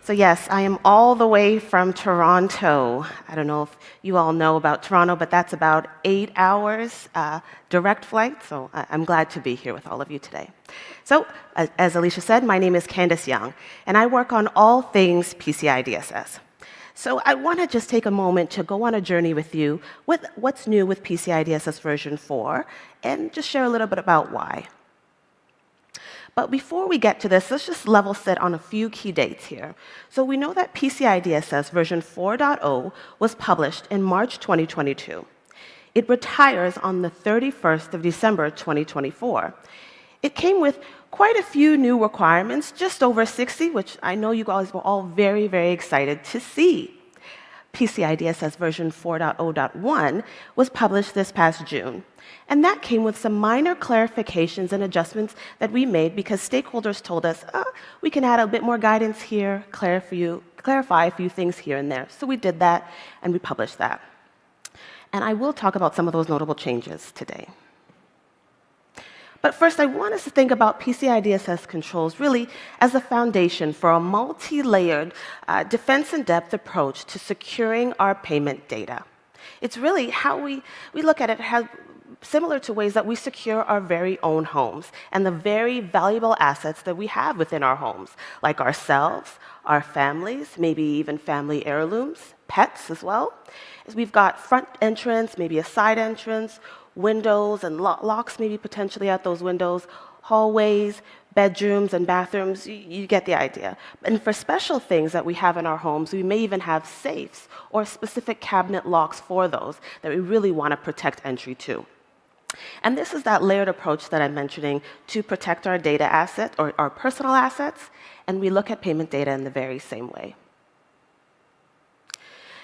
So yes, I am all the way from Toronto. I don't know if you all know about Toronto, but that's about 8 hours direct flight, so I'm glad to be here with all of you today. So, as Alicia said, my name is Kandyce Young, and I work on all things PCI DSS. So I want to just take a moment to go on a journey with you with what's new with PCI DSS version 4, and just share a little bit about why. But before we get to this, let's just level set on a few key dates here. So we know that PCI DSS version 4.0 was published in March 2022. It retires on the 31st of December 2024. It came with quite a few new requirements, just over 60, which I know you guys were all very, very excited to see. PCI DSS version 4.0.1 was published this past June. And that came with some minor clarifications and adjustments that we made because stakeholders told us, we can add a bit more guidance here, clarify a few things here and there. So we did that, and we published that. And I will talk about some of those notable changes today. But first, I want us to think about PCI DSS controls really as a foundation for a multi-layered defense-in-depth approach to securing our payment data. It's really how we look at it similar to ways that we secure our very own homes and the very valuable assets that we have within our homes, like ourselves, our families, maybe even family heirlooms, pets as well. We've got front entrance, maybe a side entrance, windows and locks maybe potentially at those windows, hallways, bedrooms and bathrooms, you get the idea. And for special things that we have in our homes, we may even have safes or specific cabinet locks for those that we really want to protect entry to. And this is that layered approach that I'm mentioning to protect our data asset or our personal assets, and we look at payment data in the very same way.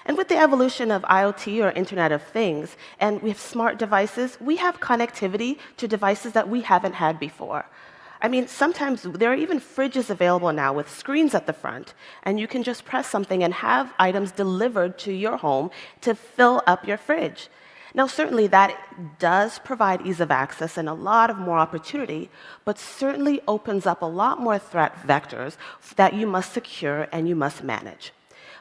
And with the evolution of IoT or Internet of Things, and we have smart devices, we have connectivity to devices that we haven't had before. I mean, sometimes there are even fridges available now with screens at the front, and you can just press something and have items delivered to your home to fill up your fridge. Now, certainly that does provide ease of access and a lot of more opportunity, but certainly opens up a lot more threat vectors that you must secure and you must manage.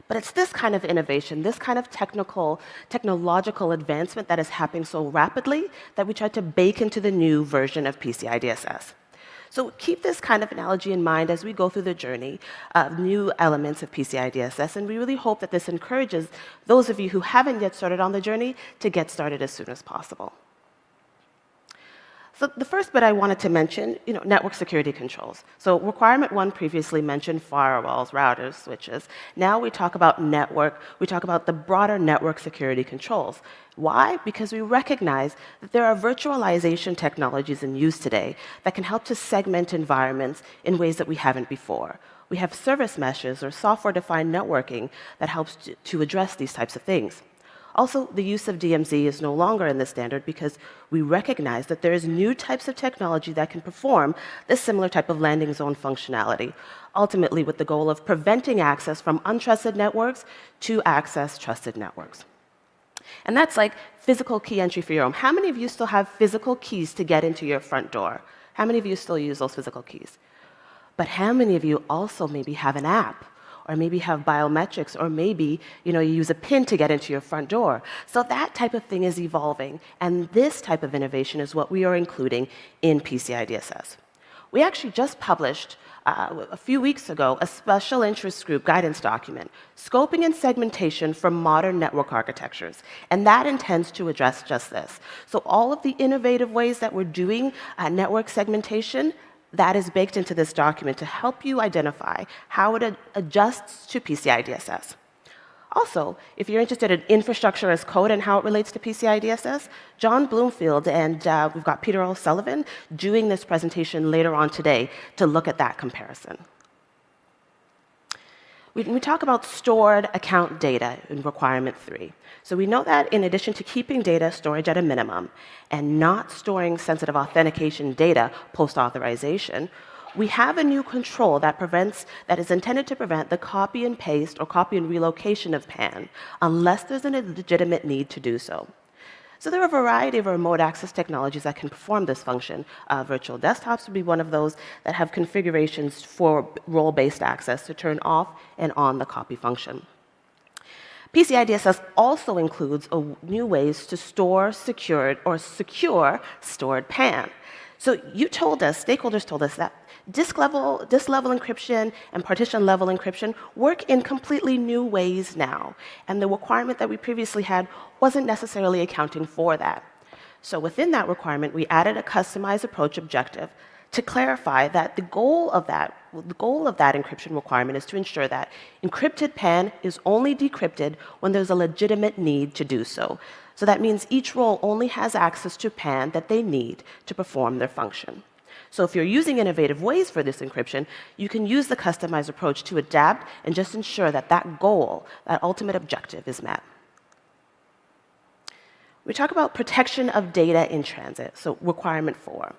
But it's this kind of innovation, this kind of technological advancement that is happening so rapidly that we try to bake into the new version of PCI DSS. So keep this kind of analogy in mind as we go through the journey of new elements of PCI DSS, and we really hope that this encourages those of you who haven't yet started on the journey to get started as soon as possible. So the first bit I wanted to mention, network security controls. So requirement 1 previously mentioned firewalls, routers, switches. Now we talk about network, we talk about the broader network security controls. Why? Because we recognize that there are virtualization technologies in use today that can help to segment environments in ways that we haven't before. We have service meshes or software-defined networking that helps to address these types of things. Also, the use of DMZ is no longer in the standard because we recognize that there is new types of technology that can perform this similar type of landing zone functionality, ultimately with the goal of preventing access from untrusted networks to access trusted networks. And that's like physical key entry for your home. How many of you still have physical keys to get into your front door? How many of you still use those physical keys? But how many of you also maybe have an app? Or maybe have biometrics, or maybe you use a PIN to get into your front door. So that type of thing is evolving, and this type of innovation is what we are including in PCI DSS. We actually just published, a few weeks ago, a special interest group guidance document, Scoping and Segmentation for Modern Network Architectures, and that intends to address just this. So all of the innovative ways that we're doing network segmentation, that is baked into this document to help you identify how it adjusts to PCI DSS. Also, if you're interested in infrastructure as code and how it relates to PCI DSS, John Bloomfield and we've got Peter O'Sullivan doing this presentation later on today to look at that comparison. We talk about stored account data in requirement 3. So we know that in addition to keeping data storage at a minimum and not storing sensitive authentication data post-authorization, we have a new control that is intended to prevent the copy and paste or copy and relocation of PAN unless there's a legitimate need to do so. So there are a variety of remote access technologies that can perform this function. Virtual desktops would be one of those that have configurations for role-based access to turn off and on the copy function. PCI DSS also includes new ways to store secure stored PAN. So stakeholders told us that disk level encryption and partition level encryption work in completely new ways now. And the requirement that we previously had wasn't necessarily accounting for that. So within that requirement, we added a customized approach objective to clarify that the goal of that encryption requirement is to ensure that encrypted PAN is only decrypted when there's a legitimate need to do so. So that means each role only has access to PAN that they need to perform their function. So if you're using innovative ways for this encryption, you can use the customized approach to adapt and just ensure that that goal, that ultimate objective, is met. We talk about protection of data in transit, so requirement 4.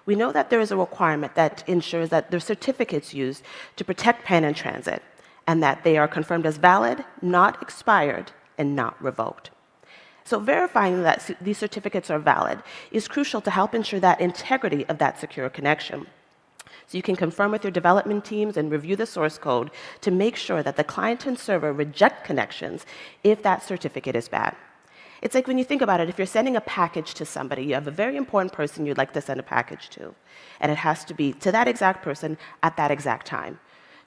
We know that there is a requirement that ensures that there are certificates used to protect PAN in transit, and that they are confirmed as valid, not expired, and not revoked. So verifying that these certificates are valid is crucial to help ensure that integrity of that secure connection. So you can confirm with your development teams and review the source code to make sure that the client and server reject connections if that certificate is bad. It's like when you think about it, if you're sending a package to somebody, you have a very important person you'd like to send a package to, and it has to be to that exact person at that exact time.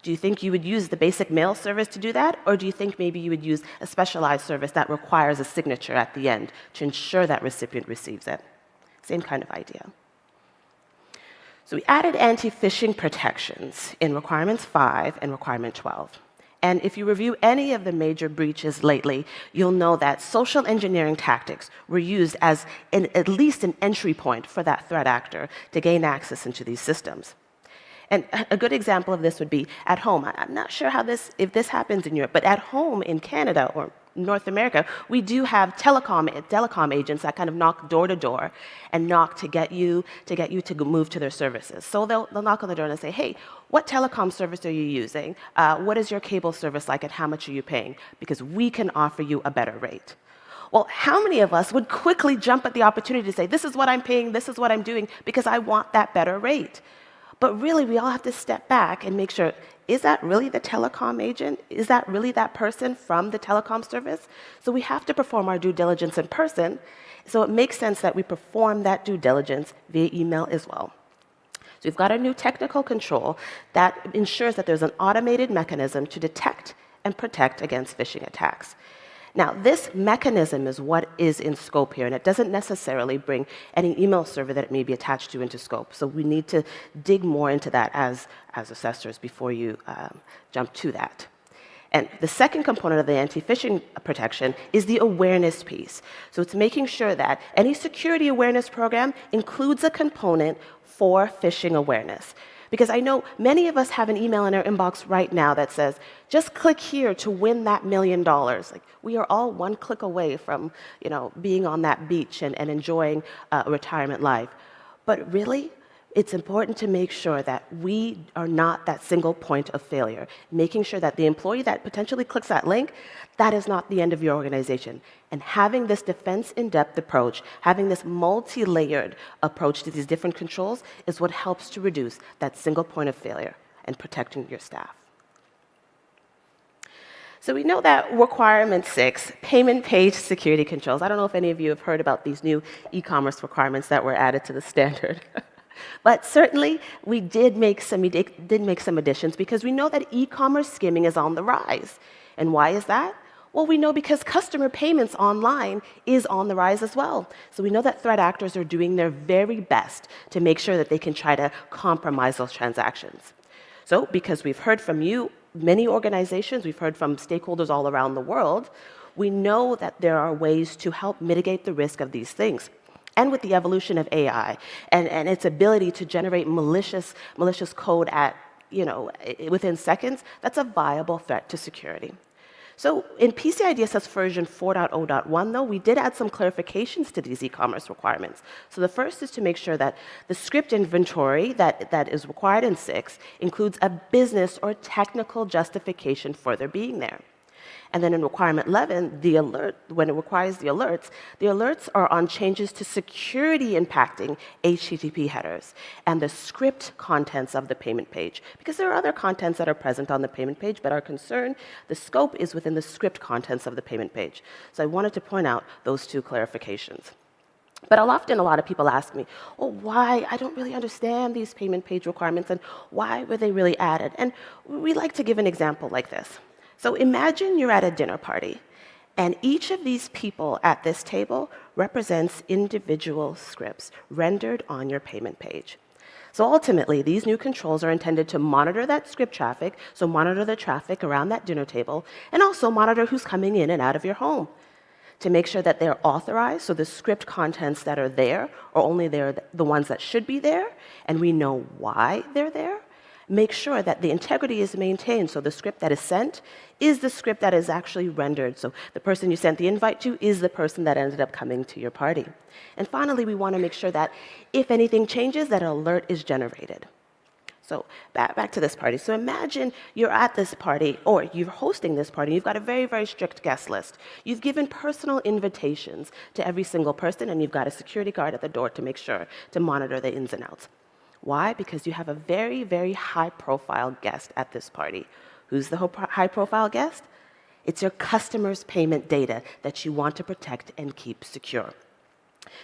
Do you think you would use the basic mail service to do that, or do you think maybe you would use a specialized service that requires a signature at the end to ensure that recipient receives it? Same kind of idea. So we added anti-phishing protections in requirements 5 and requirement 12. And if you review any of the major breaches lately, you'll know that social engineering tactics were used as at least an entry point for that threat actor to gain access into these systems. And a good example of this would be at home. I'm not sure if this happens in Europe, but at home in Canada or North America, we do have telecom agents that kind of knock door to door and knock to get you to move to their services. So they'll knock on the door and say, hey, what telecom service are you using? What is your cable service like, and how much are you paying? Because we can offer you a better rate. Well, how many of us would quickly jump at the opportunity to say, this is what I'm paying, this is what I'm doing, because I want that better rate? But really, we all have to step back and make sure, is that really the telecom agent? Is that really that person from the telecom service? So we have to perform our due diligence in person. So it makes sense that we perform that due diligence via email as well. So we've got a new technical control that ensures that there's an automated mechanism to detect and protect against phishing attacks. Now, this mechanism is what is in scope here, and it doesn't necessarily bring any email server that it may be attached to into scope. So we need to dig more into that as assessors before you jump to that. And the second component of the anti-phishing protection is the awareness piece. So it's making sure that any security awareness program includes a component for phishing awareness. Because I know many of us have an email in our inbox right now that says, just click here to win that $1 million. Like, we are all one click away from being on that beach and enjoying a retirement life. But really, it's important to make sure that we are not that single point of failure, making sure that the employee that potentially clicks that link, that is not the end of your organization. And having this defense in-depth approach, having this multi-layered approach to these different controls is what helps to reduce that single point of failure and protecting your staff. So we know that requirement 6, payment page security controls. I don't know if any of you have heard about these new e-commerce requirements that were added to the standard. But certainly, we did make some additions because we know that e-commerce skimming is on the rise. And why is that? Well, we know because customer payments online is on the rise as well. So we know that threat actors are doing their very best to make sure that they can try to compromise those transactions. So because we've heard from you, many organizations, we've heard from stakeholders all around the world, we know that there are ways to help mitigate the risk of these things. And with the evolution of AI and its ability to generate malicious code within seconds, that's a viable threat to security. So in PCI DSS version 4.0.1, though, we did add some clarifications to these e-commerce requirements. So the first is to make sure that the script inventory that is required in 6 includes a business or technical justification for their being there. And then in requirement 11, when it requires the alerts are on changes to security impacting HTTP headers and the script contents of the payment page. Because there are other contents that are present on the payment page, but our concern, the scope is within the script contents of the payment page. So I wanted to point out those two clarifications. But often a lot of people ask me, oh, why? I don't really understand these payment page requirements, and why were they really added? And we like to give an example like this. So imagine you're at a dinner party, and each of these people at this table represents individual scripts rendered on your payment page. So ultimately, these new controls are intended to monitor that script traffic, so monitor the traffic around that dinner table, and also monitor who's coming in and out of your home to make sure that they're authorized, so the script contents that are there are only there the ones that should be there, and we know why they're there. Make sure that the integrity is maintained, so the script that is sent is the script that is actually rendered. So the person you sent the invite to is the person that ended up coming to your party. And finally, we want to make sure that if anything changes, that an alert is generated. So back to this party. So imagine you're at this party, or you're hosting this party. You've got a very, very strict guest list. You've given personal invitations to every single person, and you've got a security guard at the door to make sure to monitor the ins and outs. Why? Because you have a very, very high-profile guest at this party. Who's the high-profile guest? It's your customer's payment data that you want to protect and keep secure.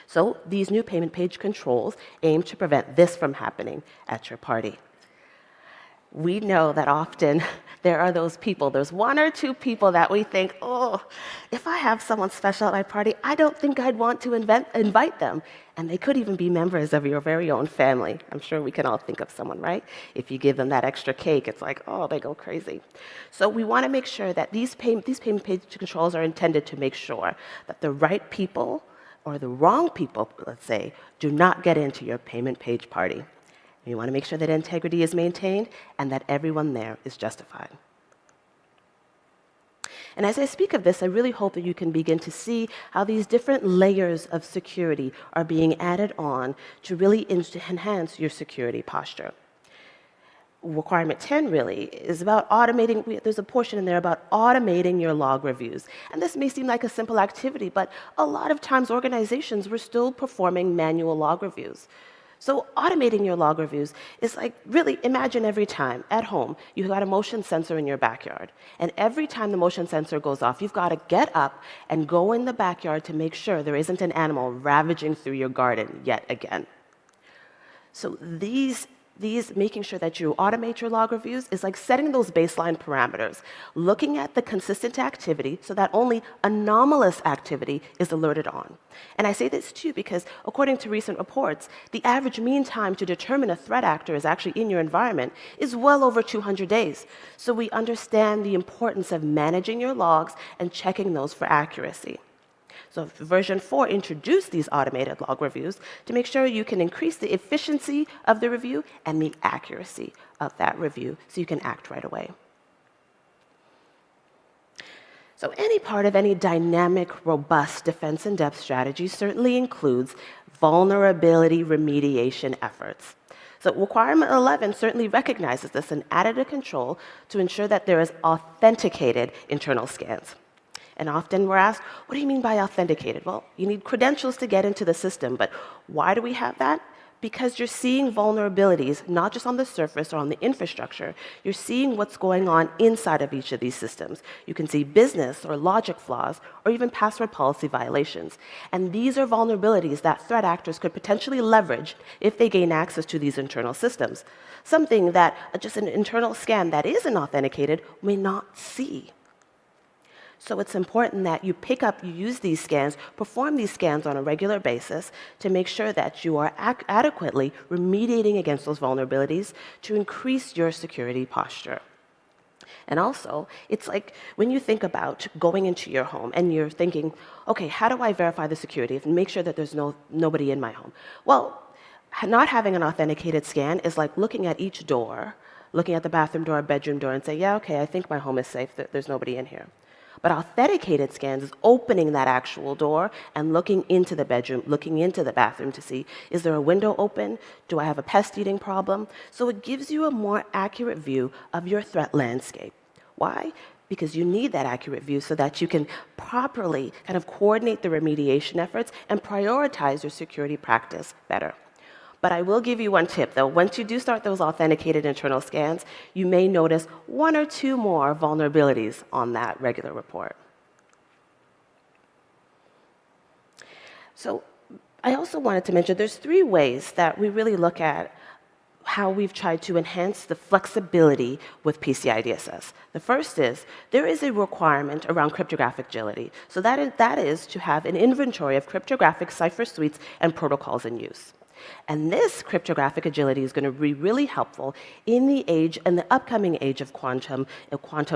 So these new payment page controls aim to prevent this from happening at your party. We know that often there are those people, there's one or two people that we think, oh, if I have someone special at my party, I don't think I'd want to invite them. And they could even be members of your very own family. I'm sure we can all think of someone, right? If you give them that extra cake, it's like, oh, they go crazy. So we want to make sure that these payment page controls are intended to make sure that the right people or the wrong people, let's say, do not get into your payment page party. You want to make sure that integrity is maintained and that everyone there is justified. And as I speak of this, I really hope that you can begin to see how these different layers of security are being added on to really enhance your security posture. Requirement 10 really is about automating. There's a portion in there about automating your log reviews. And this may seem like a simple activity, but a lot of times organizations were still performing manual log reviews. So automating your log reviews is like, really, imagine every time at home you've got a motion sensor in your backyard. And every time the motion sensor goes off, you've got to get up and go in the backyard to make sure there isn't an animal ravaging through your garden yet again. So these making sure that you automate your log reviews is like setting those baseline parameters, looking at the consistent activity so that only anomalous activity is alerted on. And I say this too because according to recent reports, the average mean time to determine a threat actor is actually in your environment is well over 200 days. So we understand the importance of managing your logs and checking those for accuracy. So version 4 introduced these automated log reviews to make sure you can increase the efficiency of the review and the accuracy of that review so you can act right away. So any part of any dynamic, robust defense in depth strategy certainly includes vulnerability remediation efforts. So requirement 11 certainly recognizes this and added a control to ensure that there is authenticated internal scans. And often we're asked, what do you mean by authenticated? Well, you need credentials to get into the system, but why do we have that? Because you're seeing vulnerabilities, not just on the surface or on the infrastructure, you're seeing what's going on inside of each of these systems. You can see business or logic flaws or even password policy violations. And these are vulnerabilities that threat actors could potentially leverage if they gain access to these internal systems. Something that just an internal scan that isn't authenticated may not see. So it's important that you use these scans, perform these scans on a regular basis to make sure that you are adequately remediating against those vulnerabilities to increase your security posture. And also, it's like when you think about going into your home and you're thinking, okay, how do I verify the security and make sure that there's nobody in my home? Well, not having an authenticated scan is like looking at each door, looking at the bathroom door, bedroom door, and say, yeah, okay, I think my home is safe, there's nobody in here. But authenticated scans is opening that actual door and looking into the bedroom, looking into the bathroom to see, is there a window open? Do I have a pest eating problem? So it gives you a more accurate view of your threat landscape. Why? because you need that accurate view so that you can properly kind of coordinate the remediation efforts and prioritize your security practice better. But I will give you one tip, though. Once you do start those authenticated internal scans, you may notice one or two more vulnerabilities on that regular report. So I also wanted to mention there's 3 ways that we really look at how we've tried to enhance the flexibility with PCI DSS. The first is there is a requirement around cryptographic agility. So that is to have an inventory of cryptographic cipher suites and protocols in use. And this cryptographic agility is going to be really helpful in the age and the upcoming age of quantum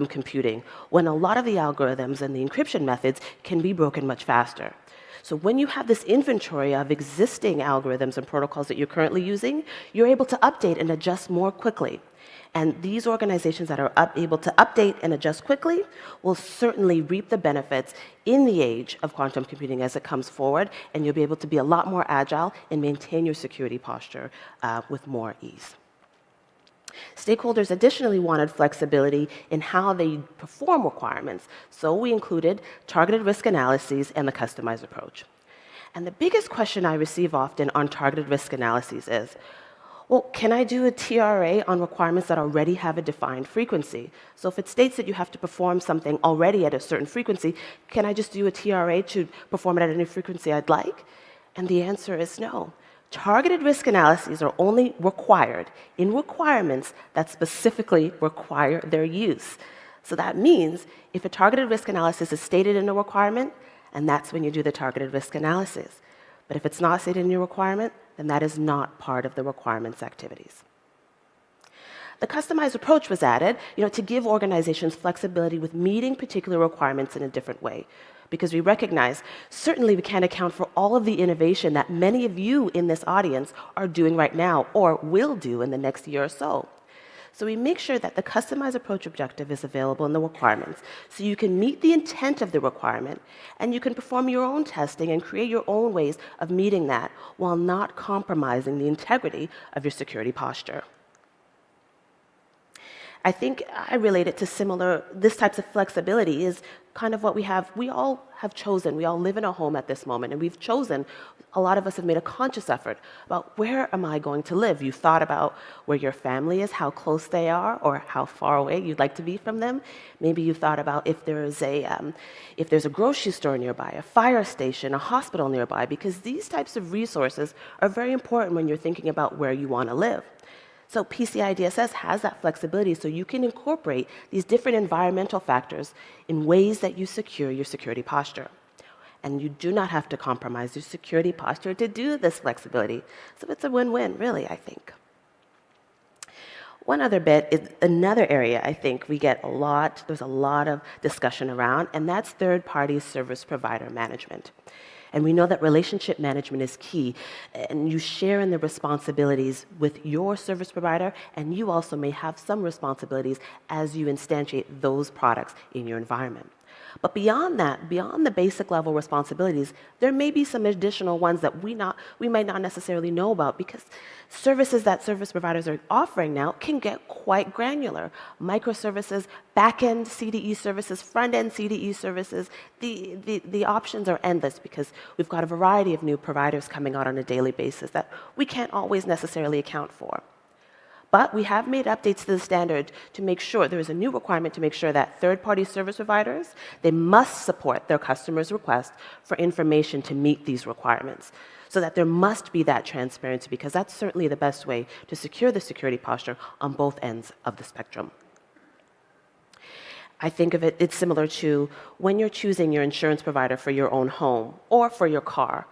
computing, when a lot of the algorithms and the encryption methods can be broken much faster. So when you have this inventory of existing algorithms and protocols that you're currently using, you're able to update and adjust more quickly. And these organizations that are able to update and adjust quickly will certainly reap the benefits in the age of quantum computing as it comes forward, and you'll be able to be a lot more agile and maintain your security posture with more ease. Stakeholders additionally wanted flexibility in how they perform requirements, so we included targeted risk analyses and the customized approach. And the biggest question I receive often on targeted risk analyses is, well, can I do a TRA on requirements that already have a defined frequency? So if it states that you have to perform something already at a certain frequency, can I just do a TRA to perform it at any frequency I'd like? And the answer is no. Targeted risk analyses are only required in requirements that specifically require their use. So that means if a targeted risk analysis is stated in a requirement, and that's when you do the targeted risk analysis. But if it's not stated in your requirement, then that is not part of the requirements activities. The customized approach was added, to give organizations flexibility with meeting particular requirements in a different way. Because we recognize, certainly we can't account for all of the innovation that many of you in this audience are doing right now or will do in the next year or so. So we make sure that the customized approach objective is available in the requirements, so you can meet the intent of the requirement, and you can perform your own testing and create your own ways of meeting that while not compromising the integrity of your security posture. I think I relate it to this type of flexibility is kind of what we all have chosen. We all live in a home at this moment, and we've chosen, a lot of us have made a conscious effort about where am I going to live? You've thought about where your family is, how close they are, or how far away you'd like to be from them. Maybe you've thought about if there's a grocery store nearby, a fire station, a hospital nearby, because these types of resources are very important when you're thinking about where you want to live. So PCI DSS has that flexibility, so you can incorporate these different environmental factors in ways that you secure your security posture. And you do not have to compromise your security posture to do this flexibility. So it's a win-win, really, I think. One other bit is another area I think there's a lot of discussion around, and that's third-party service provider management. And we know that relationship management is key, and you share in the responsibilities with your service provider, and you also may have some responsibilities as you instantiate those products in your environment. But beyond that, beyond the basic level responsibilities, there may be some additional ones that we might not necessarily know about, because services that service providers are offering now can get quite granular. Microservices, back-end CDE services, front-end CDE services, the options are endless because we've got a variety of new providers coming out on a daily basis that we can't always necessarily account for. But we have made updates to the standard to make sure there is a new requirement to make sure that third-party service providers, they must support their customers' request for information to meet these requirements, so that there must be that transparency, because that's certainly the best way to secure the security posture on both ends of the spectrum. I think of it's similar to when you're choosing your insurance provider for your own home or for your car.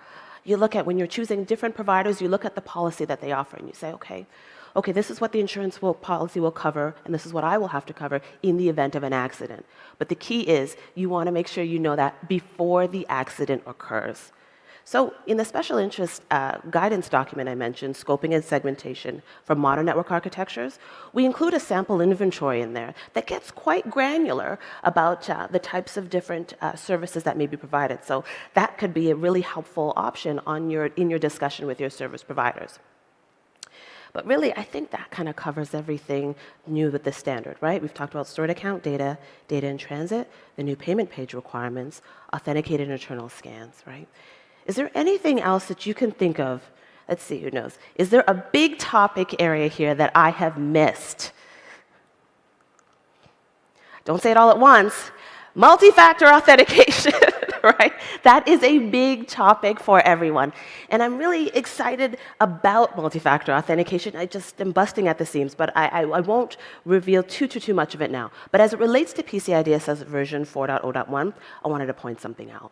You look at, when you're choosing different providers, you look at the policy that they offer, and you say, okay, this is what the insurance policy will cover, and this is what I will have to cover in the event of an accident. But the key is you want to make sure you know that before the accident occurs. So in the special interest guidance document I mentioned, Scoping and Segmentation for Modern Network Architectures, we include a sample inventory in there that gets quite granular about the types of different services that may be provided. So that could be a really helpful option in your discussion with your service providers. But really, I think that kind of covers everything new with this standard, right? We've talked about stored account data, data in transit, the new payment page requirements, authenticated internal scans, right? Is there anything else that you can think of? Let's see who knows. Is there a big topic area here that I have missed? Don't say it all at once. Multi-factor authentication, right? That is a big topic for everyone. And I'm really excited about multi-factor authentication. I just am busting at the seams, but I won't reveal too much of it now. But as it relates to PCI DSS version 4.0.1, I wanted to point something out.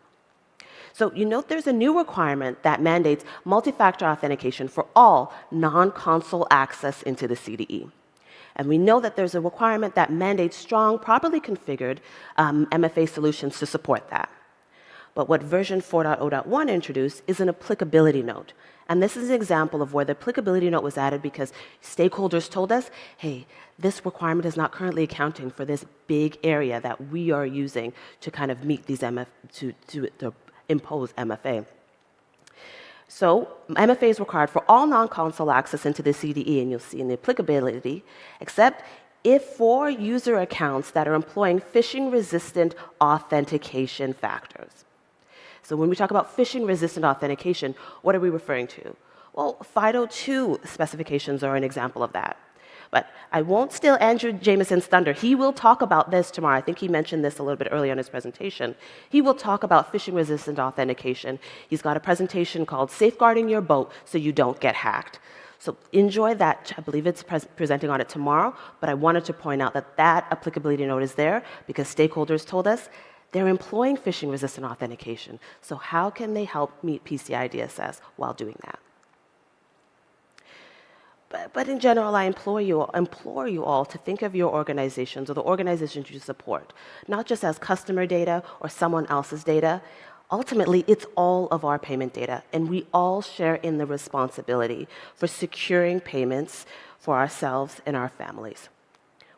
So you note there's a new requirement that mandates multi-factor authentication for all non-console access into the CDE. And we know that there's a requirement that mandates strong, properly configured MFA solutions to support that. But what version 4.0.1 introduced is an applicability note. And this is an example of where the applicability note was added because stakeholders told us, hey, this requirement is not currently accounting for this big area that we are using to kind of meet these to impose MFA. So MFA is required for all non-console access into the CDE, and you'll see in the applicability, except if for user accounts that are employing phishing-resistant authentication factors. So when we talk about phishing-resistant authentication, what are we referring to? Well, FIDO2 specifications are an example of that. But I won't steal Andrew Jameson's thunder. He will talk about this tomorrow. I think he mentioned this a little bit earlier in his presentation. He will talk about phishing-resistant authentication. He's got a presentation called Safeguarding Your Boat So You Don't Get Hacked. So enjoy that. I believe it's presenting on it tomorrow, but I wanted to point out that that applicability note is there because stakeholders told us they're employing phishing-resistant authentication. So how can they help meet PCI DSS while doing that? But in general, I implore you all to think of your organizations or the organizations you support, not just as customer data or someone else's data. Ultimately, it's all of our payment data, and we all share in the responsibility for securing payments for ourselves and our families.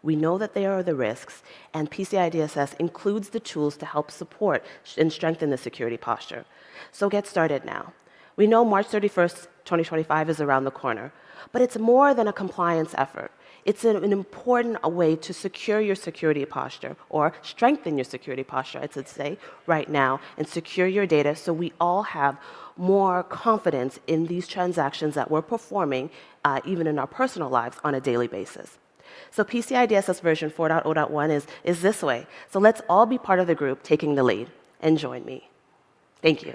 We know that there are the risks, and PCI DSS includes the tools to help support and strengthen the security posture. So get started now. We know March 31st, 2025 is around the corner, but it's more than a compliance effort. It's an important way to secure your security posture, or strengthen your security posture, I should say, right now, and secure your data so we all have more confidence in these transactions that we're performing, even in our personal lives, on a daily basis. So PCI DSS version 4.0.1 is this way. So let's all be part of the group taking the lead, and join me. Thank you.